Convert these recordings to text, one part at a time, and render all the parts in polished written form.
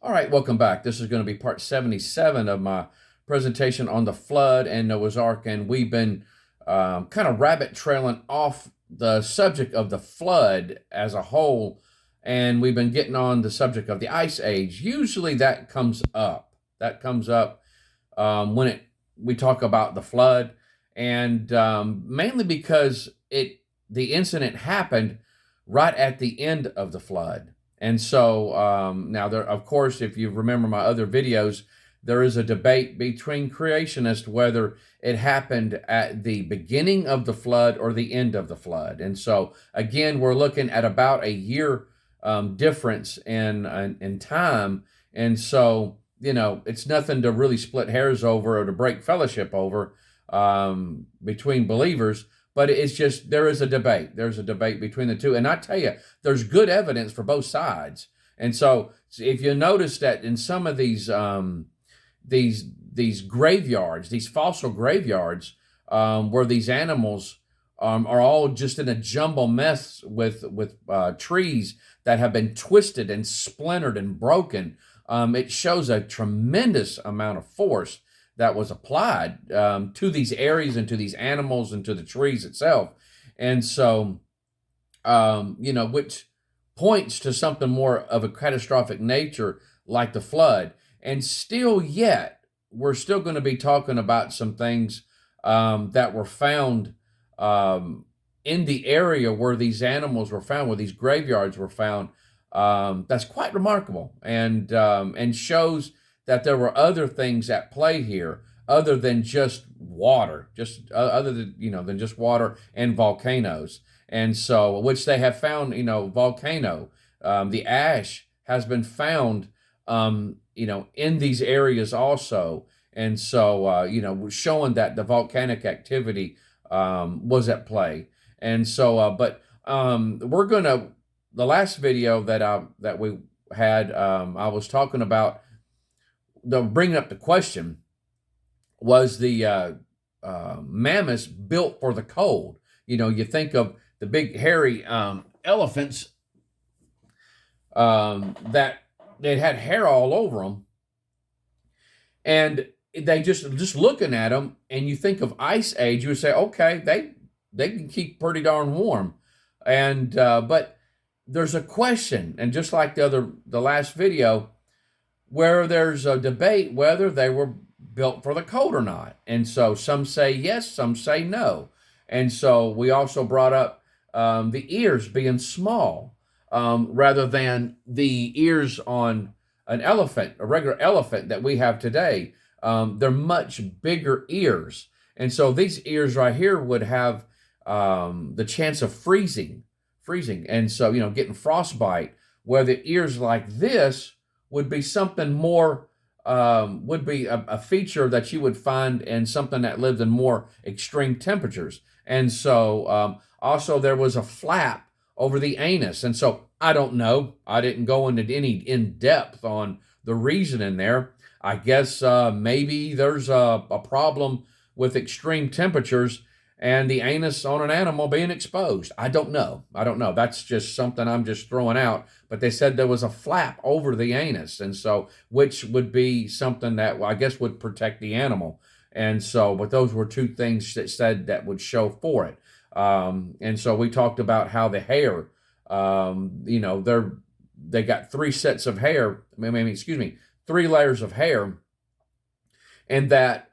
All right, welcome back. This is going to be part 77 of my presentation on the flood and Noah's Ark, and we've been kind of rabbit trailing off the subject of the flood as a whole, and we've been getting on the subject of the Ice Age. Usually that comes up. That comes up when we talk about the flood, and mainly because the incident happened right at the end of the flood. And so now, there, of course, if you remember my other videos, there is a debate between creationists whether it happened at the beginning of the flood or the end of the flood. And so, again, we're looking at about a year difference in time. And so, it's nothing to really split hairs over or to break fellowship over between believers. But it's just, there is a debate. There's a debate between the two. And I tell you, there's good evidence for both sides. And so if you notice that in some of these graveyards, these fossil graveyards, where these animals are all just in a jumble mess with trees that have been twisted and splintered and broken, it shows a tremendous amount of force that was applied to these areas and to these animals and to the trees itself. And so, which points to something more of a catastrophic nature like the flood. And still yet, we're still going to be talking about some things that were found in the area where these animals were found, where these graveyards were found. That's quite remarkable, and shows that there were other things at play here other than just water, other than just water and volcanoes. And so, which they have found, volcano, the ash has been found, in these areas also. And so, showing that the volcanic activity was at play. And so, we're gonna, the last video that we had, I was talking about bringing up the question, was the mammoths built for the cold? You think of the big hairy elephants that they had hair all over them, and they just looking at them, and you think of Ice Age, you would say, okay, they can keep pretty darn warm, and but there's a question, and just like the last video, where there's a debate whether they were built for the cold or not. And so some say yes, some say no. And so we also brought up the ears being small, rather than the ears on an elephant, a regular elephant that we have today. They're much bigger ears. And so these ears right here would have the chance of freezing. And so, getting frostbite, where the ears like this would be something more, would be a feature that you would find in something that lived in more extreme temperatures. And so also there was a flap over the anus. And so I don't know. I didn't go into any in-depth on the reasoning there. I guess maybe there's a problem with extreme temperatures and the anus on an animal being exposed. I don't know. That's just something I'm just throwing out. But they said there was a flap over the anus, and so, which would be something that I guess would protect the animal. And so, but those were two things that said that would show for it. And so we talked about how the hair, they got three sets of hair. Three layers of hair, and that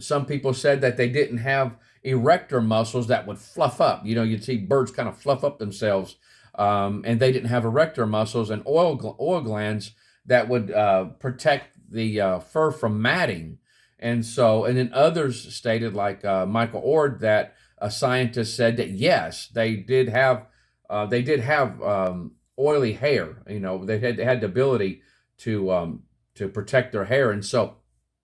some people said that they didn't have erector muscles that would fluff up. You'd see birds kind of fluff up themselves, and they didn't have erector muscles and oil glands that would protect the fur from matting. And so, and then others stated, like Michael Ord, that a scientist said that yes, they did have oily hair. They had the ability to protect their hair. And so,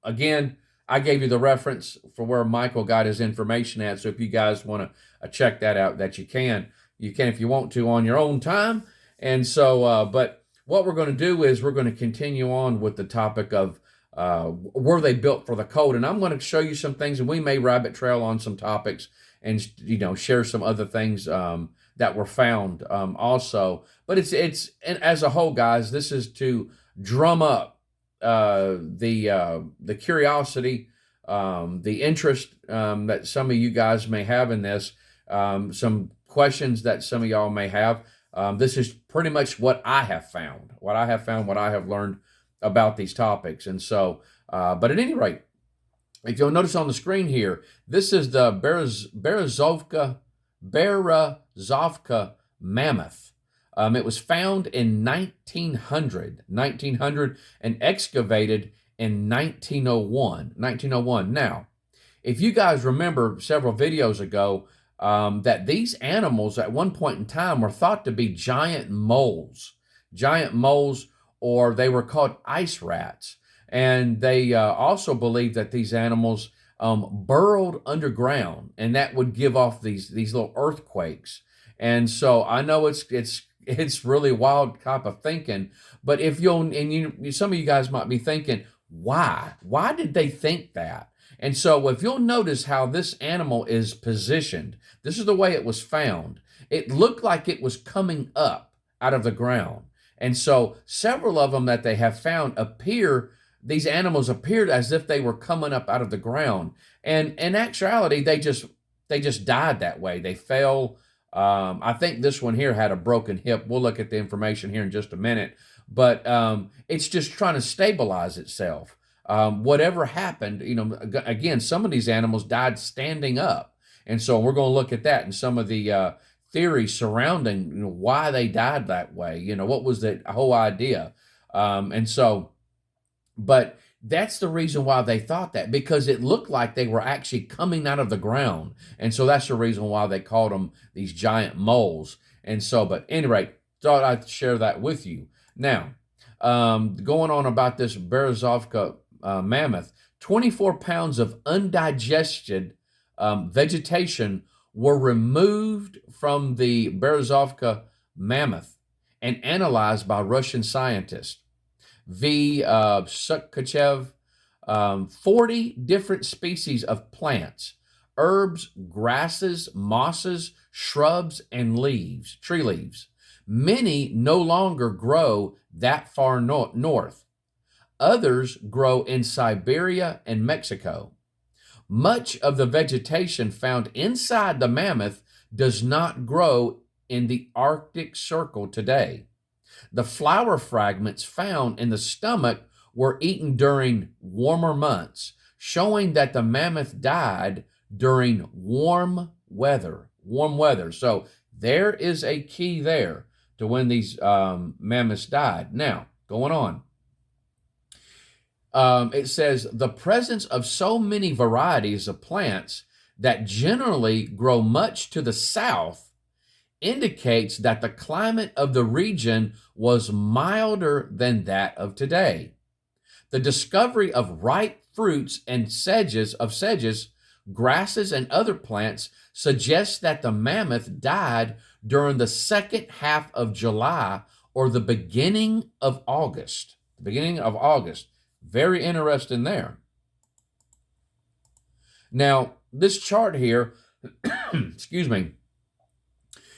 again, I gave you the reference for where Michael got his information at. So if you guys want to check that out, that you can if you want to on your own time. And so, but what we're going to do is we're going to continue on with the topic of were they built for the cold? And I'm going to show you some things, and we may rabbit trail on some topics. and share some other things that were found also. But and as a whole, guys, this is to drum up the curiosity, the interest that some of you guys may have in this, some questions that some of y'all may have. This is pretty much what I have found, what I have learned about these topics. And so, but at any rate, if you'll notice on the screen here, this is the Berezovka mammoth. It was found in 1900, and excavated in 1901. Now, if you guys remember several videos ago, that these animals at one point in time were thought to be giant moles, or they were called ice rats. And they also believed that these animals burrowed underground, and that would give off these little earthquakes. And so I know it's really wild type of thinking, but some of you guys might be thinking, why did they think that? And so if you'll notice how this animal is positioned, this is the way it was found. It looked like it was coming up out of the ground. And so several of them that they have found these animals appeared as if they were coming up out of the ground. And in actuality, they just died that way. They fell. I think this one here had a broken hip. We'll look at the information here in just a minute. But it's just trying to stabilize itself. Whatever happened, again, some of these animals died standing up. And so we're going to look at that and some of the theories surrounding why they died that way. What was the whole idea? But that's the reason why they thought that, because it looked like they were actually coming out of the ground. And so that's the reason why they called them these giant moles. And so, but anyway, thought I'd share that with you. Now, going on about this Berezovka mammoth, 24 pounds of undigested vegetation were removed from the Berezovka mammoth and analyzed by Russian scientists. Sukhachev, 40 different species of plants, herbs, grasses, mosses, shrubs, and tree leaves. Many no longer grow that far north. Others grow in Siberia and Mexico. Much of the vegetation found inside the mammoth does not grow in the Arctic Circle today. The flower fragments found in the stomach were eaten during warmer months, showing that the mammoth died during warm weather. So there is a key there to when these mammoths died. Now, going on. It says the presence of so many varieties of plants that generally grow much to the south indicates that the climate of the region was milder than that of today. The discovery of ripe fruits and sedges, grasses, and other plants suggests that the mammoth died during the second half of July or the beginning of August. Very interesting there. Now, this chart here, excuse me,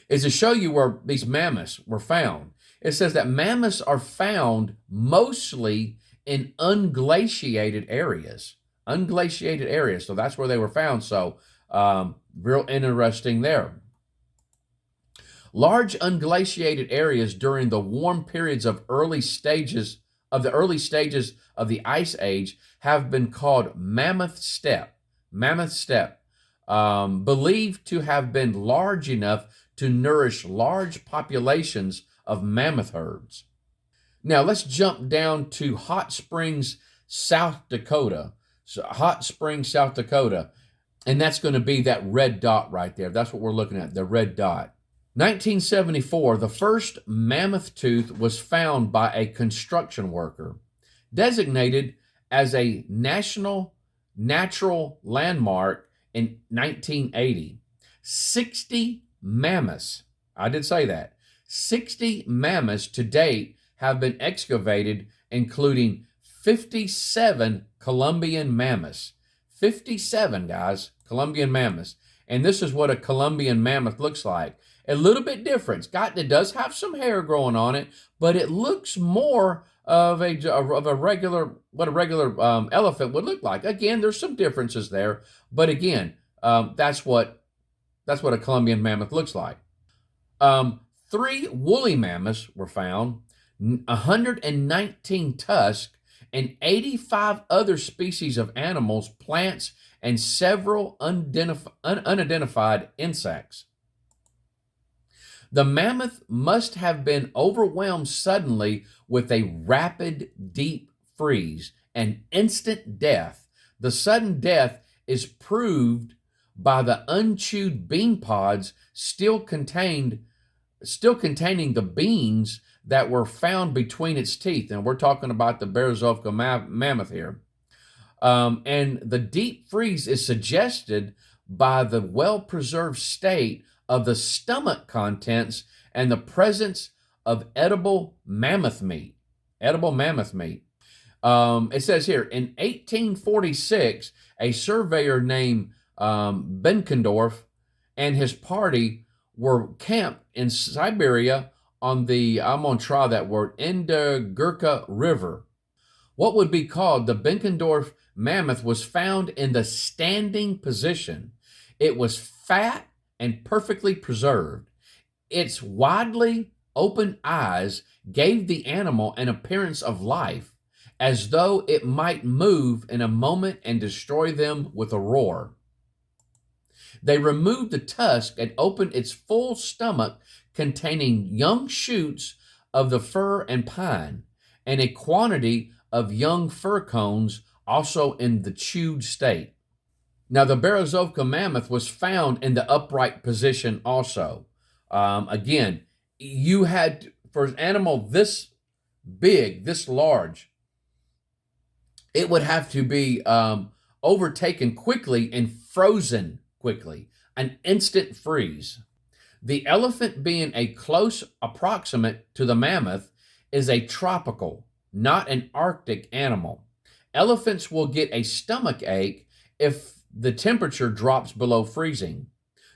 is to show you where these mammoths were found. It says that mammoths are found mostly in unglaciated areas. So that's where they were found. So real interesting there. Large unglaciated areas during the warm periods of the early stages of the Ice Age have been called Mammoth Steppe, believed to have been large enough to nourish large populations of mammoth herds. Now let's jump down to Hot Springs, South Dakota. And that's going to be that red dot right there. That's what we're looking at, the red dot. 1974, the first mammoth tooth was found by a construction worker, designated as a national natural landmark in 1980. 60 mammoths, I did say that, 60 mammoths to date have been excavated, including 57 Columbian mammoths. 57, guys, Columbian mammoths. And this is what a Columbian mammoth looks like. A little bit different. It does have some hair growing on it, but it looks more of a regular elephant would look like. Again, there's some differences there, but again, that's what a Columbian mammoth looks like. 3 woolly mammoths were found, 119 tusks, and 85 other species of animals, plants, and several unidentified insects. The mammoth must have been overwhelmed suddenly with a rapid, deep freeze and instant death. The sudden death is proved by the unchewed bean pods still containing the beans that were found between its teeth. And we're talking about the Berezovka mammoth here. And the deep freeze is suggested by the well-preserved state of the stomach contents and the presence of edible mammoth meat. It says here, in 1846, a surveyor named Benkendorf and his party were camped in Siberia on the, I'm going to try that word, Indigirka River. What would be called the Benkendorf mammoth was found in the standing position. It was fat and perfectly preserved. Its widely open eyes gave the animal an appearance of life, as though it might move in a moment and destroy them with a roar. They removed the tusk and opened its full stomach, containing young shoots of the fir and pine, and a quantity of young fir cones, also in the chewed state. Now, the Berezovka mammoth was found in the upright position also. Again, you had, for an animal this big, this large, it would have to be overtaken quickly and frozen quickly, an instant freeze. The elephant, being a close approximate to the mammoth, is a tropical, not an Arctic animal. Elephants will get a stomach ache if the temperature drops below freezing.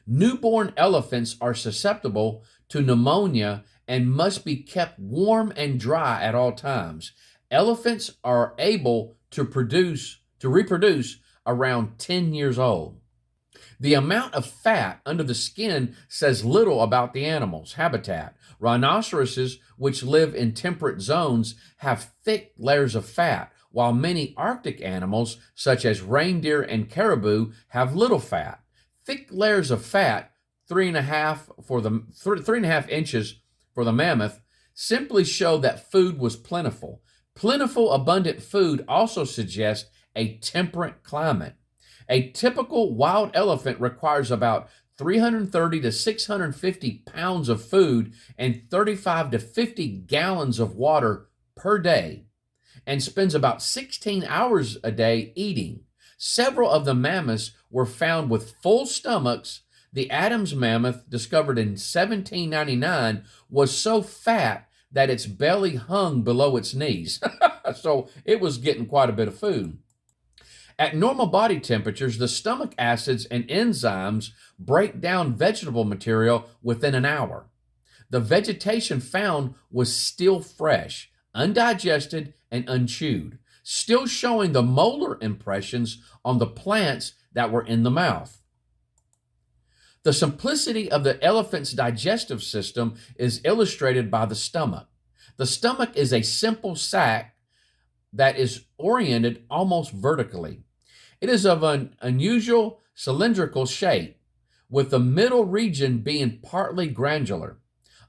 Newborn elephants are susceptible to pneumonia and must be kept warm and dry at all times. Elephants are able to reproduce around 10 years old. The amount of fat under the skin says little about the animal's habitat. Rhinoceroses, which live in temperate zones, have thick layers of fat, while many Arctic animals, such as reindeer and caribou, have little fat. Thick layers of fat, 3.5 inches for the mammoth, simply show that food was plentiful. Plentiful, abundant food also suggests a temperate climate. A typical wild elephant requires about 330 to 650 pounds of food and 35 to 50 gallons of water per day, and spends about 16 hours a day eating. Several of the mammoths were found with full stomachs. The Adams mammoth, discovered in 1799, was so fat that its belly hung below its knees. So it was getting quite a bit of food. At normal body temperatures, the stomach acids and enzymes break down vegetable material within an hour. The vegetation found was still fresh, undigested, and unchewed, still showing the molar impressions on the plants that were in the mouth. The simplicity of the elephant's digestive system is illustrated by the stomach. The stomach is a simple sac that is oriented almost vertically. It is of an unusual cylindrical shape, with the middle region being partly granular.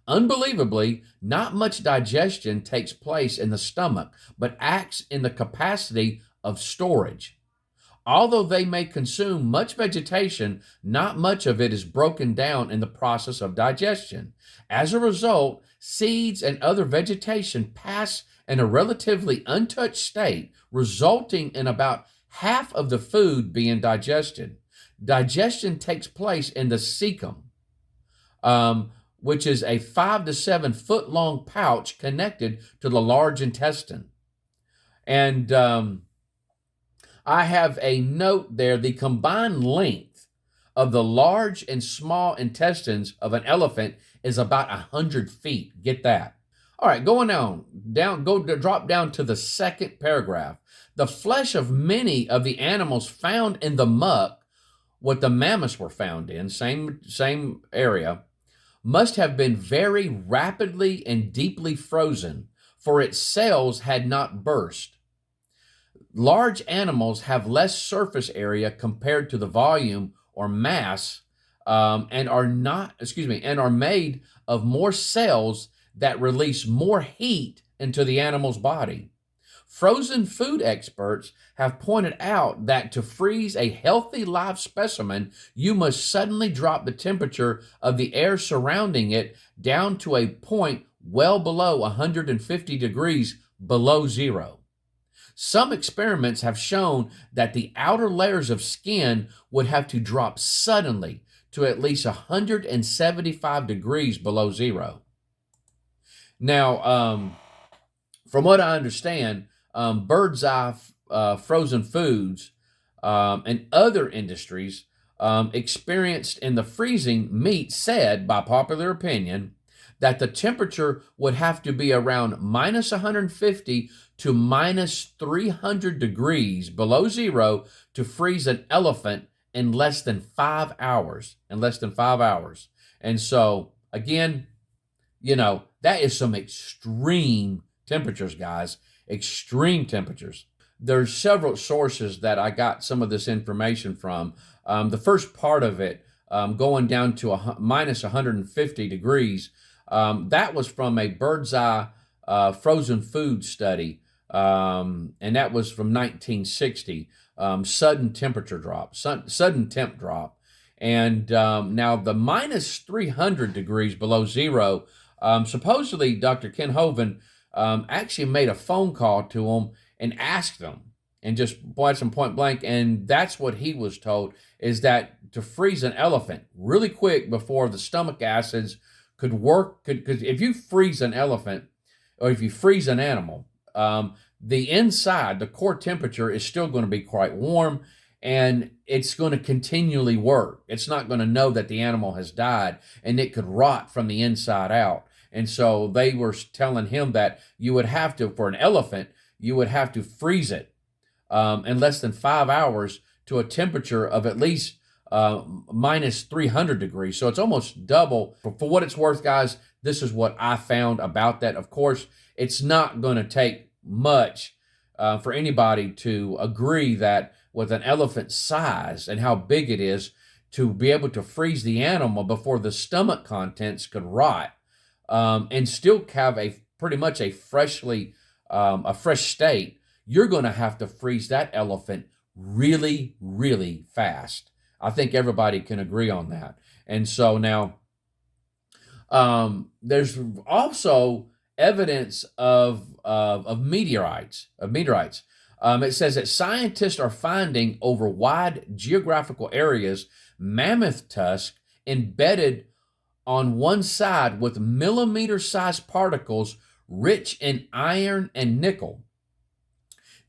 Unbelievably, not much digestion takes place in the stomach, but acts in the capacity of storage. Although they may consume much vegetation, not much of it is broken down in the process of digestion. As a result, seeds and other vegetation pass in a relatively untouched state, resulting in about half of the food being digested. Digestion takes place in the cecum, which is a 5 to 7 foot long pouch connected to the large intestine. And I have a note there. The combined length of the large and small intestines of an elephant is about 100 feet. Get that. All right, going drop down to the second paragraph. The flesh of many of the animals found in the muck, what the mammoths were found in, same area, must have been very rapidly and deeply frozen, for its cells had not burst. Large animals have less surface area compared to the volume or mass, and are made of more cells that release more heat into the animal's body. Frozen food experts have pointed out that to freeze a healthy live specimen, you must suddenly drop the temperature of the air surrounding it down to a point well below 150 degrees below zero. Some experiments have shown that the outer layers of skin would have to drop suddenly to at least 175 degrees below zero. Now, from what I understand, bird's eye frozen foods and other industries experienced in the freezing meat said, by popular opinion, that the temperature would have to be around minus 150 to minus 300 degrees below zero to freeze an elephant in less than 5 hours. And so, again, that is some extreme temperatures, guys. Extreme temperatures. There's several sources that I got some of this information from. The first part of it, going down to minus 150 degrees, that was from a bird's eye frozen food study, and that was from 1960. Sudden temp drop. And now the minus 300 degrees below zero, supposedly Dr. Ken Hovind actually made a phone call to him and asked them, and just asked him point blank, and that's what he was told, is that to freeze an elephant really quick before the stomach acids could work, because if you freeze an elephant, or if you freeze an animal, the inside, the core temperature is still going to be quite warm, and it's going to continually work. It's not going to know that the animal has died, and it could rot from the inside out. And so they were telling him that you would have to, for an elephant, you would have to freeze it in less than 5 hours to a temperature of at least minus 300 degrees. So it's almost double. For what it's worth, guys, this is what I found about that. Of course, it's not going to take much for anybody to agree that with an elephant's size and how big it is, to be able to freeze the animal before the stomach contents could rot, and still have pretty much a fresh state, you're going to have to freeze that elephant really, really fast. I think everybody can agree on that. And so now, there's also evidence of meteorites. It says that scientists are finding over wide geographical areas mammoth tusk embedded on one side with millimeter-sized particles rich in iron and nickel.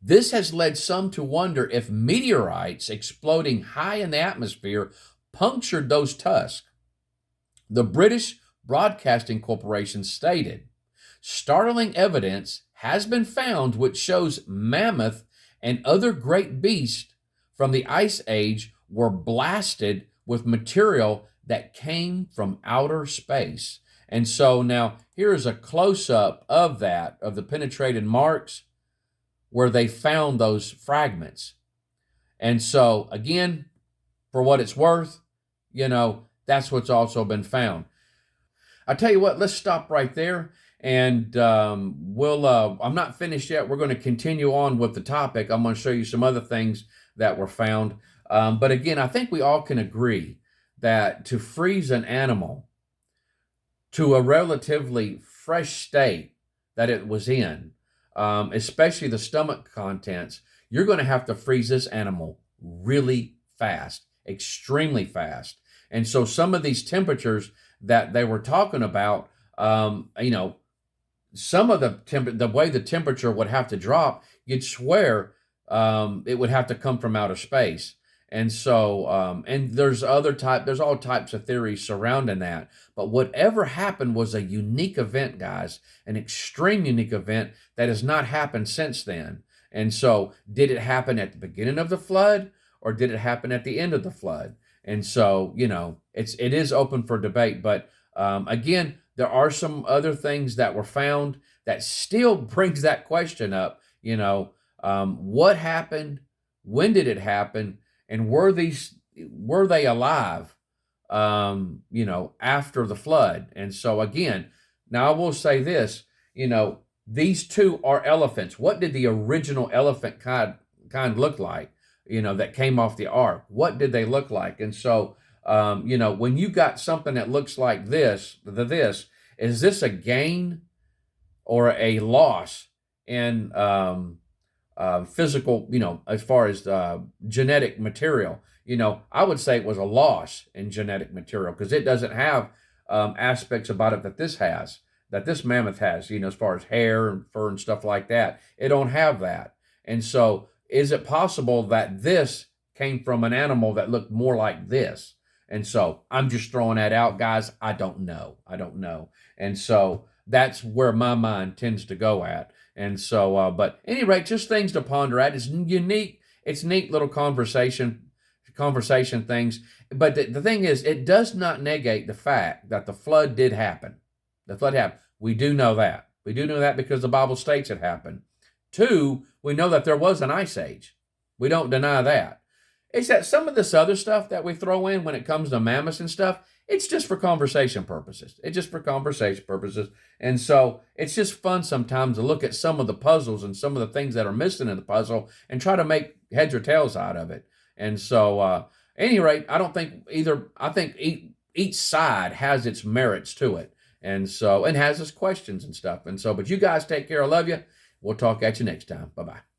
This has led some to wonder if meteorites exploding high in the atmosphere punctured those tusks. The British Broadcasting Corporation stated, "Startling evidence has been found which shows mammoth and other great beasts from the Ice Age were blasted with material that came from outer space." And so now here is a close-up of that, of the penetrated marks where they found those fragments. And so, again, for what it's worth, that's what's also been found. I tell you what, let's stop right there. And I'm not finished yet. We're going to continue on with the topic. I'm going to show you some other things that were found. But again, I think we all can agree that to freeze an animal to a relatively fresh state that it was in, especially the stomach contents, you're going to have to freeze this animal really fast, extremely fast. And so some of these temperatures that they were talking about, some of the way the temperature would have to drop, you'd swear it would have to come from outer space. And so, and there's there's all types of theories surrounding that. But whatever happened was a unique event, guys, an extreme unique event that has not happened since then. And so, did it happen at the beginning of the flood, or did it happen at the end of the flood? And so, it is open for debate. But again, there are some other things that were found that still brings that question up. What happened? When did it happen? And were they alive? After the flood? And so again, now I will say this. These two are elephants. What did the original elephant kind look like? That came off the ark. What did they look like? And so, when you got something that looks like this, is this a gain or a loss in physical, as far as genetic material? I would say it was a loss in genetic material because it doesn't have aspects about it that this mammoth has, as far as hair and fur and stuff like that. It don't have that. And so, is it possible that this came from an animal that looked more like this? And so, I'm just throwing that out, guys. I don't know. And so, that's where my mind tends to go at. And so, but at any rate, just things to ponder at. It's unique. It's neat little conversation things. But the thing is, it does not negate the fact that the flood did happen. The flood happened. We do know that. We do know that because the Bible states it happened. 2, we know that there was an ice age. We don't deny that. It's that some of this other stuff that we throw in when it comes to mammoths and stuff, it's just for conversation purposes. It's just for conversation purposes. And so it's just fun sometimes to look at some of the puzzles and some of the things that are missing in the puzzle and try to make heads or tails out of it. And so, at any rate, I don't think either. I think each side has its merits to it. And so, and has its questions and stuff. And so, but you guys take care. I love you. We'll talk at you next time. Bye-bye.